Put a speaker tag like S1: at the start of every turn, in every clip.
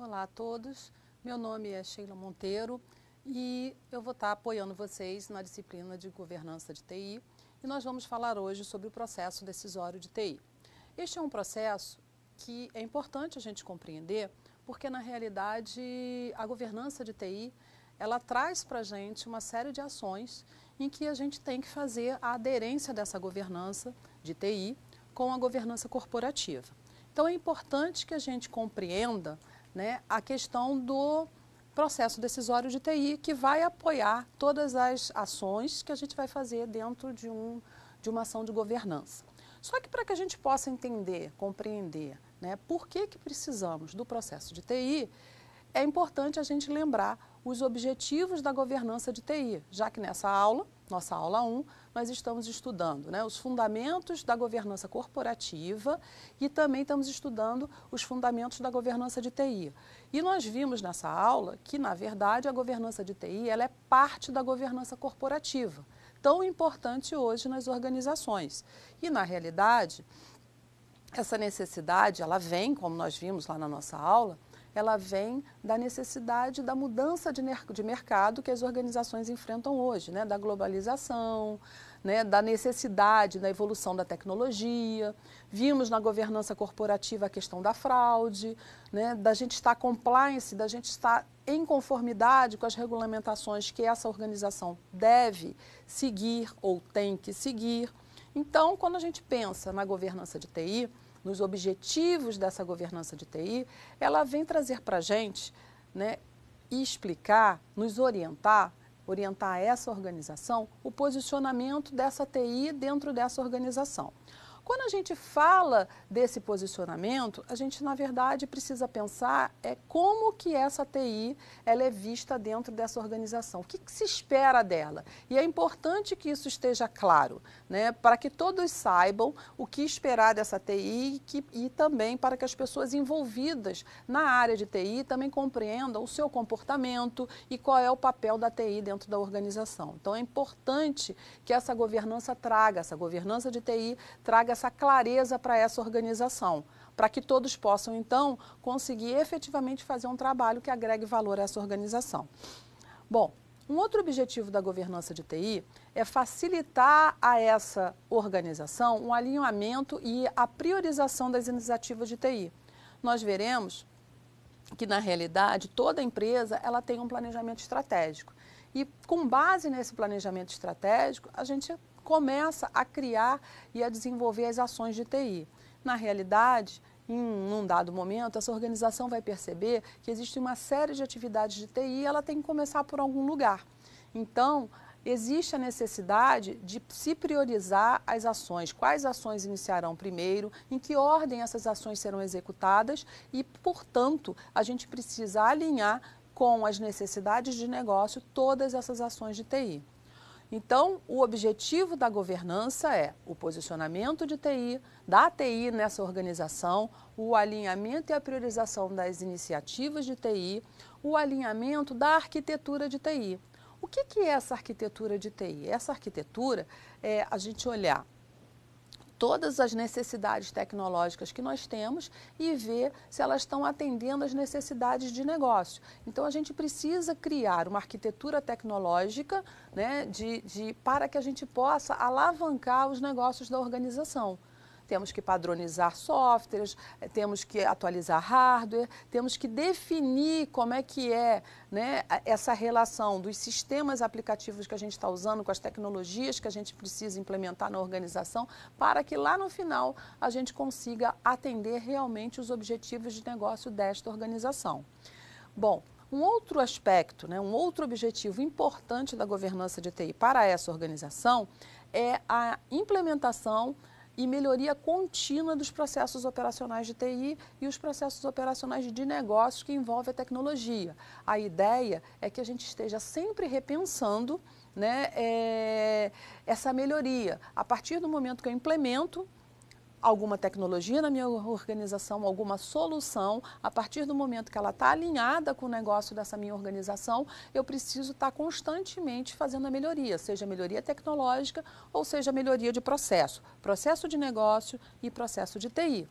S1: Olá a todos, meu nome é Sheila Monteiro e eu vou estar apoiando vocês na disciplina de Governança de TI e nós vamos falar hoje sobre o processo decisório de TI. Este é um processo que é importante a gente compreender porque, na realidade, a governança de TI ela traz para a gente uma série de ações em que a gente tem que fazer a aderência dessa governança de TI com a governança corporativa. Então, é importante que a gente compreenda, né, a questão do processo decisório de TI, que vai apoiar todas as ações que a gente vai fazer dentro de uma ação de governança. Só que para que a gente possa entender, compreender, né, por que precisamos do processo de TI, é importante a gente lembrar os objetivos da governança de TI, já que nessa aula, nossa aula 1, nós estamos estudando, né, os fundamentos da governança corporativa e também estamos estudando os fundamentos da governança de TI. E nós vimos nessa aula que, na verdade, a governança de TI ela é parte da governança corporativa, tão importante hoje nas organizações. E, na realidade, essa necessidade, ela vem, como nós vimos lá na nossa aula, ela vem da necessidade da mudança de mercado que as organizações enfrentam hoje, né? Da globalização, né? Da necessidade da evolução da tecnologia. Vimos na governança corporativa a questão da fraude, né? Da gente estar compliance, da gente estar em conformidade com as regulamentações que essa organização deve seguir ou tem que seguir. Então, quando a gente pensa na governança de TI, nos objetivos dessa governança de TI, ela vem trazer para a gente, né, e explicar, nos orientar essa organização, o posicionamento dessa TI dentro dessa organização. Quando a gente fala desse posicionamento, a gente, na verdade, precisa pensar como que essa TI ela é vista dentro dessa organização, o que se espera dela. E é importante que isso esteja claro, né, para que todos saibam o que esperar dessa TI e também para que as pessoas envolvidas na área de TI também compreendam o seu comportamento e qual é o papel da TI dentro da organização. Então, é importante que essa governança de TI traga essa clareza para essa organização, para que todos possam, então, conseguir efetivamente fazer um trabalho que agregue valor a essa organização. Bom, um outro objetivo da governança de TI é facilitar a essa organização um alinhamento e a priorização das iniciativas de TI. Nós veremos que, na realidade, toda empresa ela tem um planejamento estratégico. E, com base nesse planejamento estratégico, a gente começa a criar e a desenvolver as ações de TI. Na realidade, em um dado momento, essa organização vai perceber que existe uma série de atividades de TI e ela tem que começar por algum lugar. Então, existe a necessidade de se priorizar as ações, quais ações iniciarão primeiro, em que ordem essas ações serão executadas e, portanto, a gente precisa alinhar com as necessidades de negócio todas essas ações de TI. Então, o objetivo da governança é o posicionamento de TI, da TI nessa organização, o alinhamento e a priorização das iniciativas de TI, o alinhamento da arquitetura de TI. O que é essa arquitetura de TI? Essa arquitetura é a gente olhar todas as necessidades tecnológicas que nós temos e ver se elas estão atendendo às necessidades de negócio. Então, a gente precisa criar uma arquitetura tecnológica, né, para que a gente possa alavancar os negócios da organização. Temos que padronizar softwares, temos que atualizar hardware, temos que definir como é que né, essa relação dos sistemas aplicativos que a gente está usando com as tecnologias que a gente precisa implementar na organização para que lá no final a gente consiga atender realmente os objetivos de negócio desta organização. Bom, um outro aspecto, né, um outro objetivo importante da governança de TI para essa organização é a implementação e melhoria contínua dos processos operacionais de TI e os processos operacionais de negócios que envolvem a tecnologia. A ideia é que a gente esteja sempre repensando, né, essa melhoria. A partir do momento que eu implemento alguma tecnologia na minha organização, alguma solução, a partir do momento que ela está alinhada com o negócio dessa minha organização, eu preciso estar constantemente fazendo a melhoria, seja melhoria tecnológica ou seja melhoria de processo de negócio e processo de TI.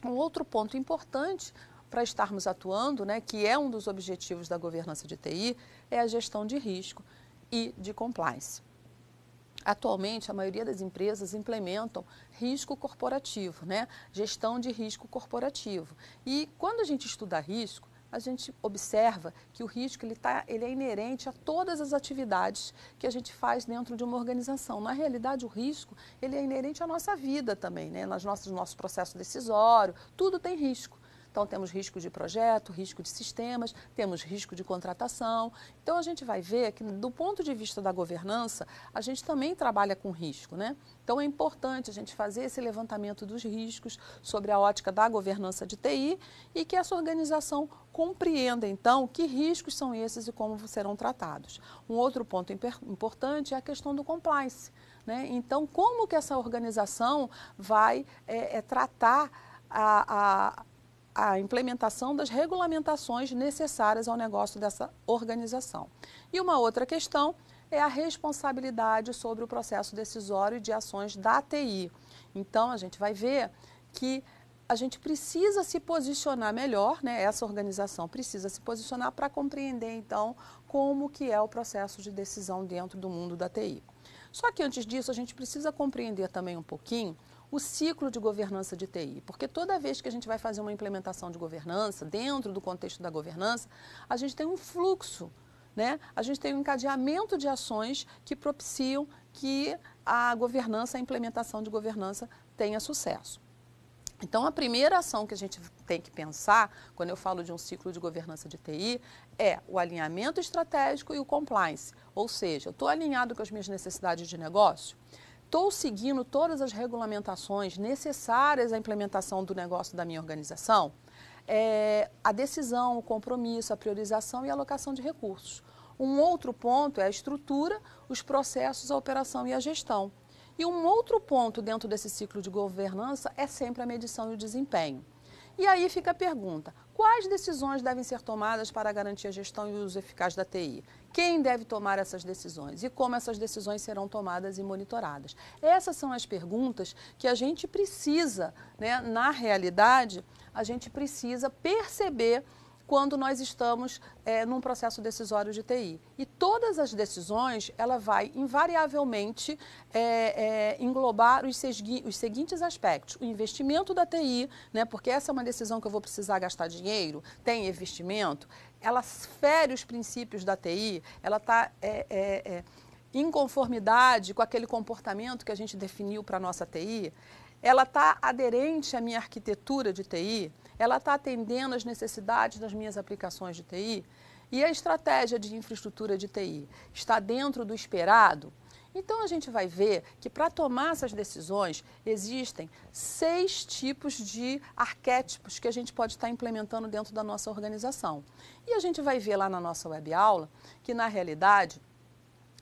S1: Um outro ponto importante para estarmos atuando, né, que é um dos objetivos da governança de TI, é a gestão de risco e de compliance. Atualmente, a maioria das empresas implementam risco corporativo, né? Gestão de risco corporativo. E quando a gente estuda risco, a gente observa que o risco ele é inerente a todas as atividades que a gente faz dentro de uma organização. Na realidade, o risco ele é inerente à nossa vida também, né? Nosso processo decisório, tudo tem risco. Então, temos risco de projeto, risco de sistemas, temos risco de contratação. Então, a gente vai ver que, do ponto de vista da governança, a gente também trabalha com risco, né? Então, é importante a gente fazer esse levantamento dos riscos sobre a ótica da governança de TI e que essa organização compreenda, então, que riscos são esses e como serão tratados. Um outro ponto importante é a questão do compliance, né? Então, como que essa organização vai tratar a implementação das regulamentações necessárias ao negócio dessa organização. E uma outra questão é a responsabilidade sobre o processo decisório de ações da TI. Então, a gente vai ver que a gente precisa se posicionar melhor, né? Essa organização precisa se posicionar para compreender, então, como que é o processo de decisão dentro do mundo da TI. Só que antes disso, a gente precisa compreender também um pouquinho o ciclo de governança de TI, porque toda vez que a gente vai fazer uma implementação de governança, dentro do contexto da governança, a gente tem um fluxo, né? A gente tem um encadeamento de ações que propiciam que a governança, a implementação de governança tenha sucesso. Então, a primeira ação que a gente tem que pensar, quando eu falo de um ciclo de governança de TI, é o alinhamento estratégico e o compliance, ou seja, eu estou alinhado com as minhas necessidades de negócio, estou seguindo todas as regulamentações necessárias à implementação do negócio da minha organização, a decisão, o compromisso, a priorização e a alocação de recursos. Um outro ponto é a estrutura, os processos, a operação e a gestão. E um outro ponto dentro desse ciclo de governança é sempre a medição e o desempenho. E aí fica a pergunta, quais decisões devem ser tomadas para garantir a gestão e o uso eficaz da TI? Quem deve tomar essas decisões e como essas decisões serão tomadas e monitoradas? Essas são as perguntas que a gente precisa, né, na realidade, a gente precisa perceber quando nós estamos num processo decisório de TI. E todas as decisões, ela vai invariavelmente englobar os seguintes aspectos. O investimento da TI, né, porque essa é uma decisão que eu vou precisar gastar dinheiro, tem investimento, ela fere os princípios da TI, ela está em conformidade com aquele comportamento que a gente definiu para a nossa TI, ela está aderente à minha arquitetura de TI, ela está atendendo às necessidades das minhas aplicações de TI e a estratégia de infraestrutura de TI está dentro do esperado. Então, a gente vai ver que para tomar essas decisões existem 6 tipos de arquétipos que a gente pode estar implementando dentro da nossa organização. E a gente vai ver lá na nossa web aula que, na realidade,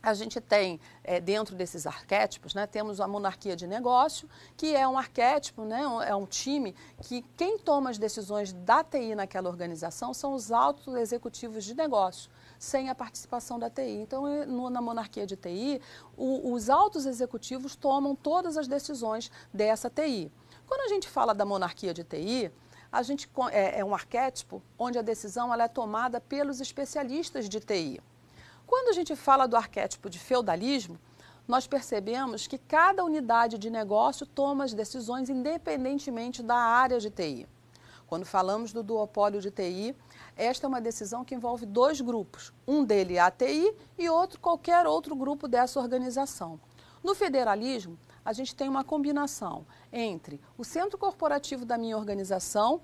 S1: a gente tem, dentro desses arquétipos, né, temos a monarquia de negócio, que é um arquétipo, né, é um time que quem toma as decisões da TI naquela organização são os altos executivos de negócio, sem a participação da TI. Então, na monarquia de TI, os altos executivos tomam todas as decisões dessa TI. Quando a gente fala da monarquia de TI, a gente é um arquétipo onde a decisão ela é tomada pelos especialistas de TI. Quando a gente fala do arquétipo de feudalismo, nós percebemos que cada unidade de negócio toma as decisões independentemente da área de TI. Quando falamos do duopólio de TI, esta é uma decisão que envolve 2 grupos. Um dele é a TI e outro qualquer outro grupo dessa organização. No federalismo, a gente tem uma combinação entre o centro corporativo da minha organização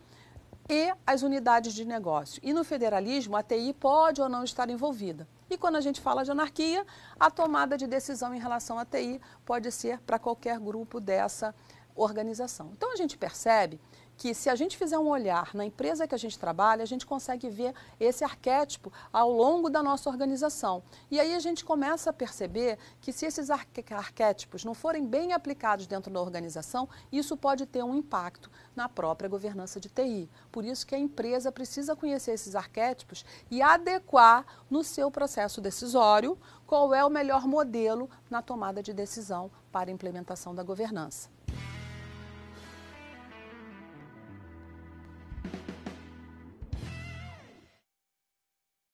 S1: e as unidades de negócio. E no federalismo, a TI pode ou não estar envolvida. E quando a gente fala de anarquia, a tomada de decisão em relação à TI pode ser para qualquer grupo dessa organização. Então, a gente percebe que se a gente fizer um olhar na empresa que a gente trabalha, a gente consegue ver esse arquétipo ao longo da nossa organização. E aí a gente começa a perceber que se esses arquétipos não forem bem aplicados dentro da organização, isso pode ter um impacto na própria governança de TI. Por isso que a empresa precisa conhecer esses arquétipos e adequar no seu processo decisório qual é o melhor modelo na tomada de decisão para a implementação da governança.